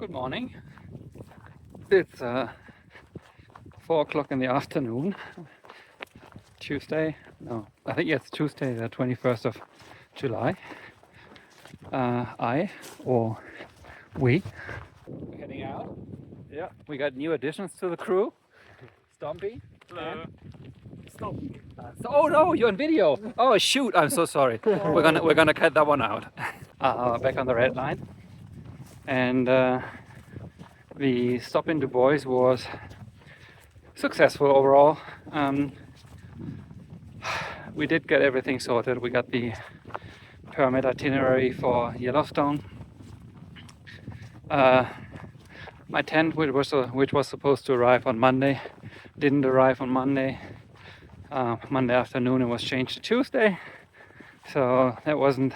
Good morning. It's 4 o'clock in the afternoon. Tuesday. No, I think it's Tuesday, the 21st of July. We're heading out. Yeah, we got new additions to the crew. Stompy. Hello. Stop. Oh no, you're on video. Oh shoot! I'm so sorry. We're gonna cut that one out. Back on the red line, and the stop in Du Bois was successful overall. We did get everything sorted. We got the permit itinerary for Yellowstone. My tent, which was supposed to arrive on Monday, didn't arrive on Monday. Monday afternoon it was changed to Tuesday, so that wasn't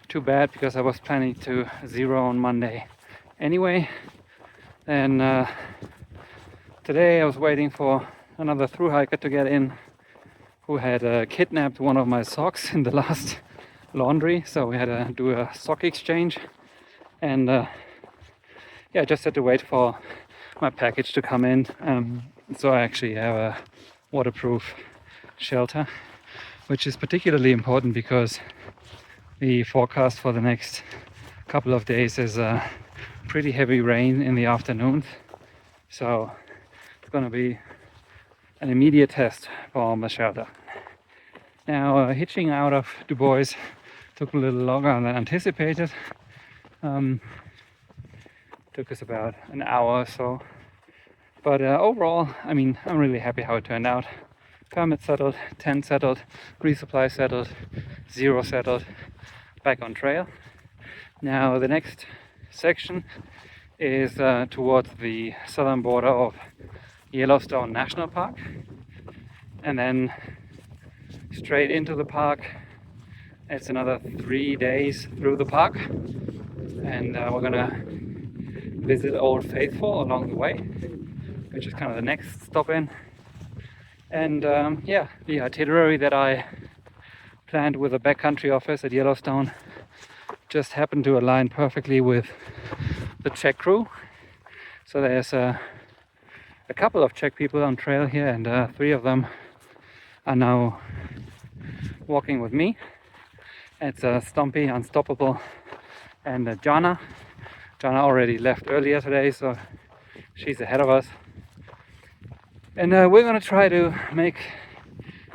too bad because I was planning to zero on Monday anyway. And today I was waiting for another thru hiker to get in who had kidnapped one of my socks in the last laundry, so we had to do a sock exchange. And yeah, I just had to wait for my package to come in. So I actually have a waterproof shelter, which is particularly important because the forecast for the next couple of days is pretty heavy rain in the afternoons. So it's going to be an immediate test for my shelter. Now, hitching out of Du Bois took a little longer than anticipated. Took us about an hour or so. But overall, I mean, I'm really happy how it turned out. Permit settled, tent settled, resupply settled, zero settled, back on trail. Now the next section is towards the southern border of Yellowstone National Park, and then straight into the park. It's another 3 days through the park, and we're gonna visit Old Faithful along the way, which is kind of the next stop in. And yeah, the itinerary that I planned with the backcountry office at Yellowstone just happened to align perfectly with the Czech crew. So there's a couple of Czech people on trail here, and 3 of them are now walking with me. It's Stompy, Unstoppable, and Jana. Jana already left earlier today, so she's ahead of us. And we're gonna try to make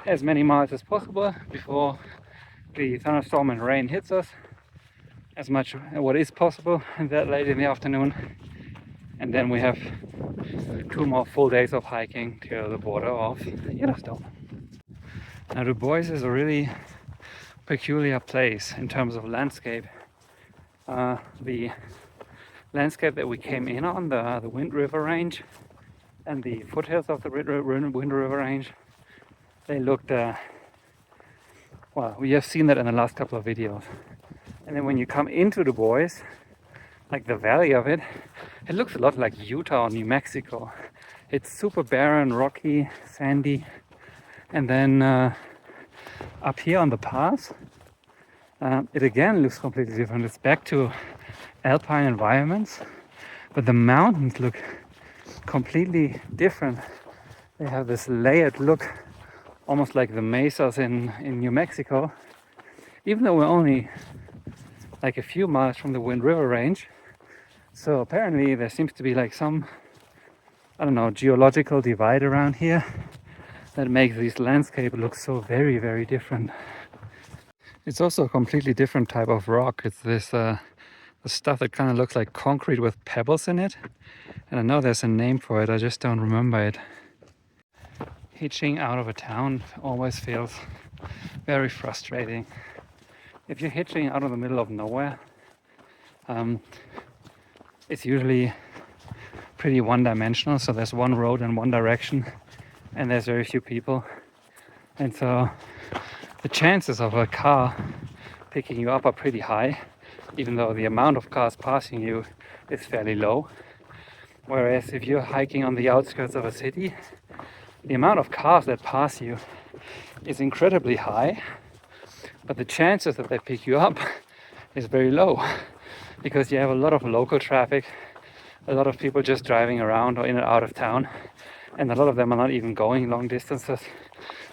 as many miles as possible before the thunderstorm and rain hits us. As much what is possible that late in the afternoon. And then we have 2 more full days of hiking to the border of Yellowstone. Now Du Bois is a really peculiar place in terms of landscape. The landscape that we came in on, the Wind River Range and the foothills of the Wind River Range, they looked, well, we have seen that in the last couple of videos. And then when you come into Du Bois, like the valley of it, it looks a lot like Utah or New Mexico. It's super barren, rocky, sandy. And then up here on the pass, it again looks completely different. It's back to alpine environments, but the mountains look completely different. They have this layered look, almost like the mesas in New Mexico. Even though we're only like a few miles from the Wind River Range. So apparently there seems to be like some, I don't know, geological divide around here that makes this landscape look so very, very different. It's also a completely different type of rock. It's this the stuff that kind of looks like concrete with pebbles in it. And I know there's a name for it, I just don't remember it. Hitching out of a town always feels very frustrating. If you're hitching out of the middle of nowhere, it's usually pretty one-dimensional. So there's one road in one direction and there's very few people. And so the chances of a car picking you up are pretty high, even though the amount of cars passing you is fairly low. Whereas if you're hiking on the outskirts of a city, the amount of cars that pass you is incredibly high. But the chances that they pick you up is very low because you have a lot of local traffic a lot of people just driving around or in and out of town, and a lot of them are not even going long distances,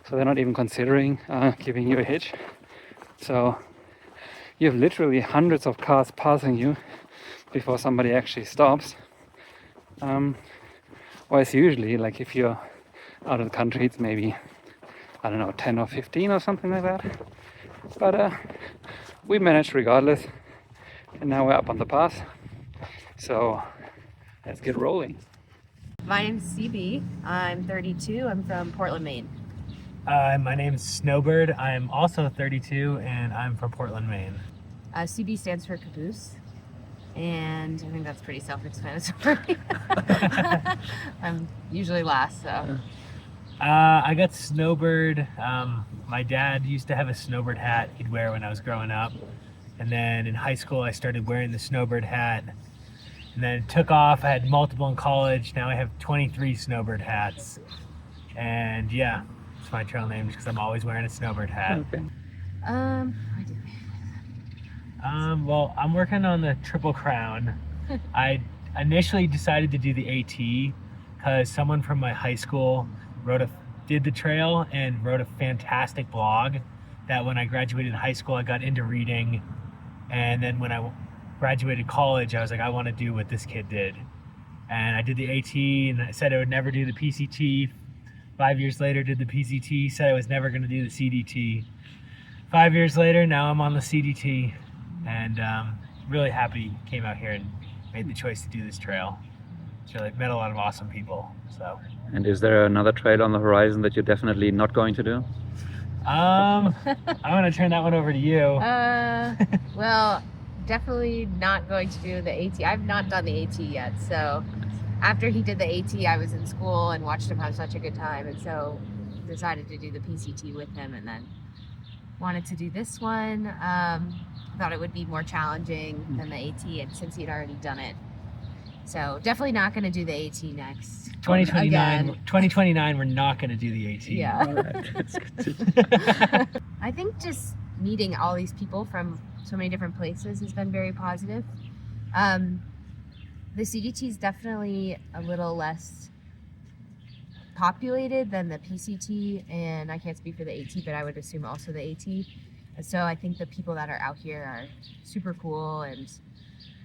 so they're not even considering giving you a hitch. So you have literally hundreds of cars passing you before somebody actually stops. Whereas usually, like if you're out of the country, it's maybe, I don't know, 10 or 15 or something like that. But we managed regardless, and now we're up on the pass. So let's get rolling. My name's CB. I'm 32. I'm from Portland, Maine. My name's Snowbird. I'm also 32 and I'm from Portland, Maine. CB stands for caboose, and I think that's pretty self-explanatory. I'm usually last, so. I got Snowbird. My dad used to have a Snowbird hat he'd wear when I was growing up. And then in high school, I started wearing the Snowbird hat. And then it took off. I had multiple in college. Now I have 23 Snowbird hats. And yeah, it's my trail name because I'm always wearing a Snowbird hat. Okay. I do. Well, I'm working on the Triple Crown. I initially decided to do the AT because someone from my high school did the trail and wrote a fantastic blog that when I graduated high school, I got into reading. And then when I graduated college, I was like, I want to do what this kid did. And I did the AT and I said I would never do the PCT. 5 years later, did the PCT, said I was never going to do the CDT. 5 years later, now I'm on the CDT, and really happy came out here and made the choice to do this trail. It's really met a lot of awesome people. So. And is there another trail on the horizon that you're definitely not going to do? I'm going to turn that one over to you. Well, definitely not going to do the AT. I've not done the AT yet, so after he did the AT, I was in school and watched him have such a good time, and so decided to do the PCT with him, and then wanted to do this one. Thought it would be more challenging than the AT, and since he'd already done it. So definitely not going to do the AT next. 2029, we're not going to do the AT. Yeah. All right. That's good. I think just meeting all these people from so many different places has been very positive. The CDT is definitely a little less populated than the PCT, and I can't speak for the AT, but I would assume also the AT. And so I think the people that are out here are super cool, and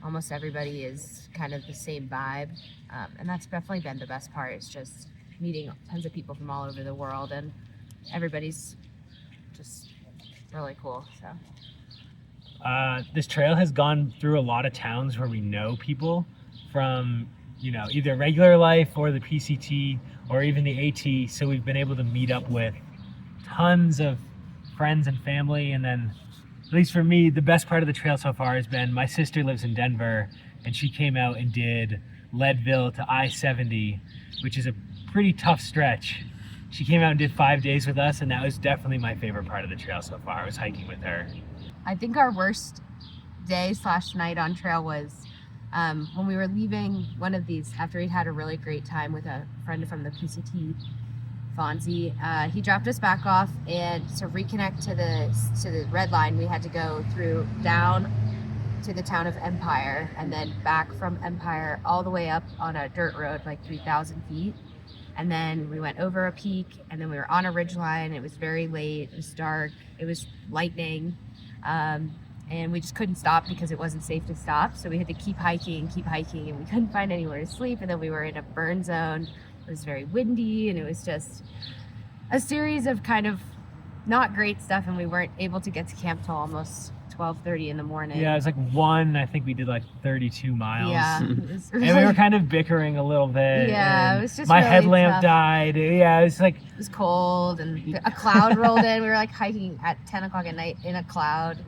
almost everybody is kind of the same vibe. And that's definitely been the best part, is just meeting tons of people from all over the world, and everybody's just really cool. So this trail has gone through a lot of towns where we know people from, either regular life or the PCT or even the AT. So we've been able to meet up with tons of friends and family. And then, at least for me, the best part of the trail so far has been my sister lives in Denver, and she came out and did Leadville to I-70, which is a pretty tough stretch. She came out and did 5 days with us, and that was definitely my favorite part of the trail so far, was hiking with her. I think our worst day/night on trail was when we were leaving one of these, after we'd had a really great time with a friend from the PCT, Fonzie. He dropped us back off, and to reconnect to the red line, we had to go down to the town of Empire, and then back from Empire all the way up on a dirt road, like 3,000 feet. And then we went over a peak, and then we were on a ridge line. It was very late, it was dark, it was lightning. And we just couldn't stop because it wasn't safe to stop. So we had to keep hiking, and we couldn't find anywhere to sleep. And then we were in a burn zone. It was very windy, and it was just a series of kind of not great stuff. And we weren't able to get to camp till almost 12:30 in the morning. Yeah, it was like I think we did like 32 miles. Yeah. And we were kind of bickering a little bit. Yeah, it was just my really headlamp tough. died. Yeah, it was like, It was cold, and a cloud rolled in. We were like hiking at 10 o'clock at night in a cloud.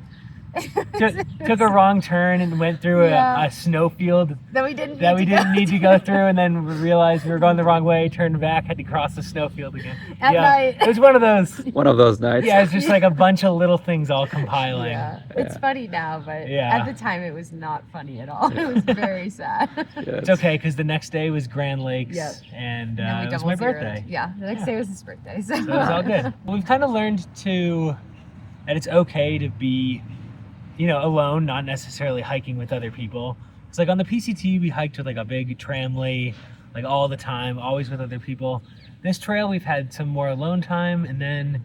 took a wrong turn and went through Yeah. a snowfield That we didn't need to go through, and then we realized we were going the wrong way, turned back, had to cross the snowfield again. At night. It was one of those. One of those nights. Yeah, it's just like a bunch of little things all compiling. Yeah, it's funny now, but Yeah. at the time it was not funny at all. It was very sad. It's okay, because the next day was Grand Lakes, Yep. and And then we it was my double-zeroed. birthday. Yeah, the next day was his birthday. So, So it was all good. We've kind of learned that it's okay to be, alone, not necessarily hiking with other people, It's like on the PCT, we hiked with like a big tramway, like all the time, always with other people. This trail, we've had some more alone time, and then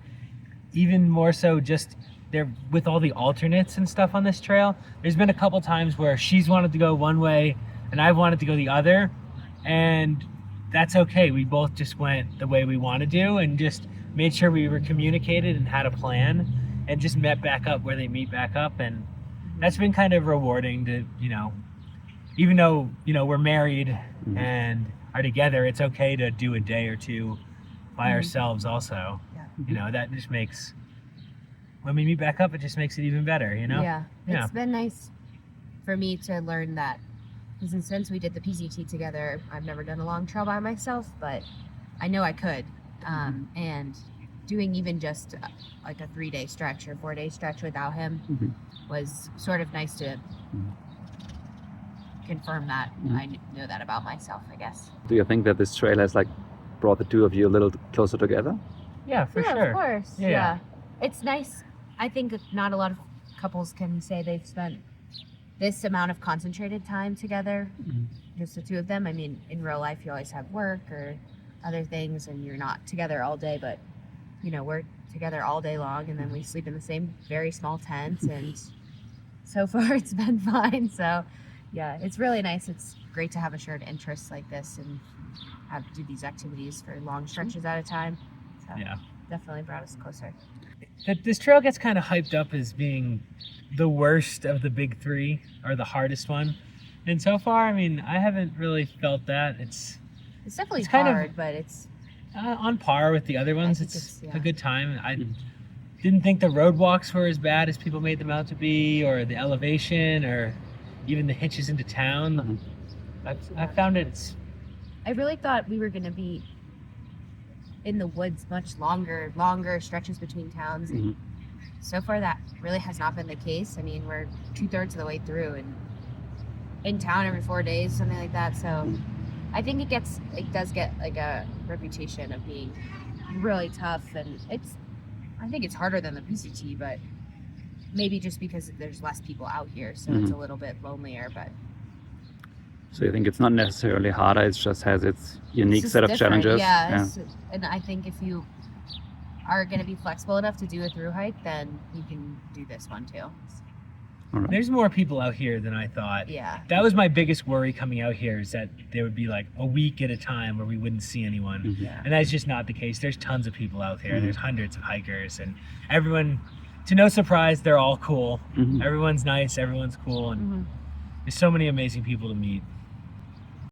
even more so just there with all the alternates and stuff on this trail. There's been a couple times where she's wanted to go one way and I've wanted to go the other, and that's okay. We both just went the way we want to do and just made sure we were communicated and had a plan and just met back up where they meet back up. And that's been kind of rewarding to, you know, even though, you know, we're married and are together, it's okay to do a day or two by ourselves also. Yeah. You know, that just makes, when we meet back up, it just makes it even better, you know? Yeah. Yeah. It's been nice for me to learn that, because since we did the PCT together, I've never done a long trail by myself, but I know I could. And doing even just like a 3-day stretch or 4-day stretch without him was sort of nice to confirm that. I know that about myself, I guess. Do you think that this trail has like brought the two of you a little closer together? Yeah, for Yeah, sure. of course. Yeah. Yeah. It's nice. I think not a lot of couples can say they've spent this amount of concentrated time together, just the two of them. I mean, in real life, you always have work or other things, and you're not together all day, but, you know, we're together all day long, and then we sleep in the same very small tents, and so far it's been fine. So, yeah, it's really nice. It's great to have a shared interest like this and do these activities for long stretches at a time. So, Yeah. definitely brought us closer. This trail gets kind of hyped up as being the worst of the big three, or the hardest one. And so far, I mean, I haven't really felt that. It's It's definitely kind of hard, but it's on par with the other ones. think It's it's, a good time. I didn't think the roadwalks were as bad as people made them out to be, or the elevation, or even the hitches into town. I found it's... I really thought we were going to be in the woods much longer stretches between towns. And so far, that really has not been the case. I mean, we're 2/3 of the way through and in town every 4 days, something like that. So I think it does get like a reputation of being really tough. And I think it's harder than the PCT, but maybe just because there's less people out here. So it's a little bit lonelier, but. So you think it's not necessarily harder, it just has its unique It's just set of different, challenges? Yeah. And I think if you are going to be flexible enough to do a through hike, then you can do this one too. All right. There's more people out here than I thought. Yeah. That was my biggest worry coming out here, is that there would be like a week at a time where we wouldn't see anyone. Yeah. And that's just not the case. There's tons of people out there. There's hundreds of hikers, and everyone, to no surprise, they're all cool. Everyone's nice, everyone's cool, and there's so many amazing people to meet.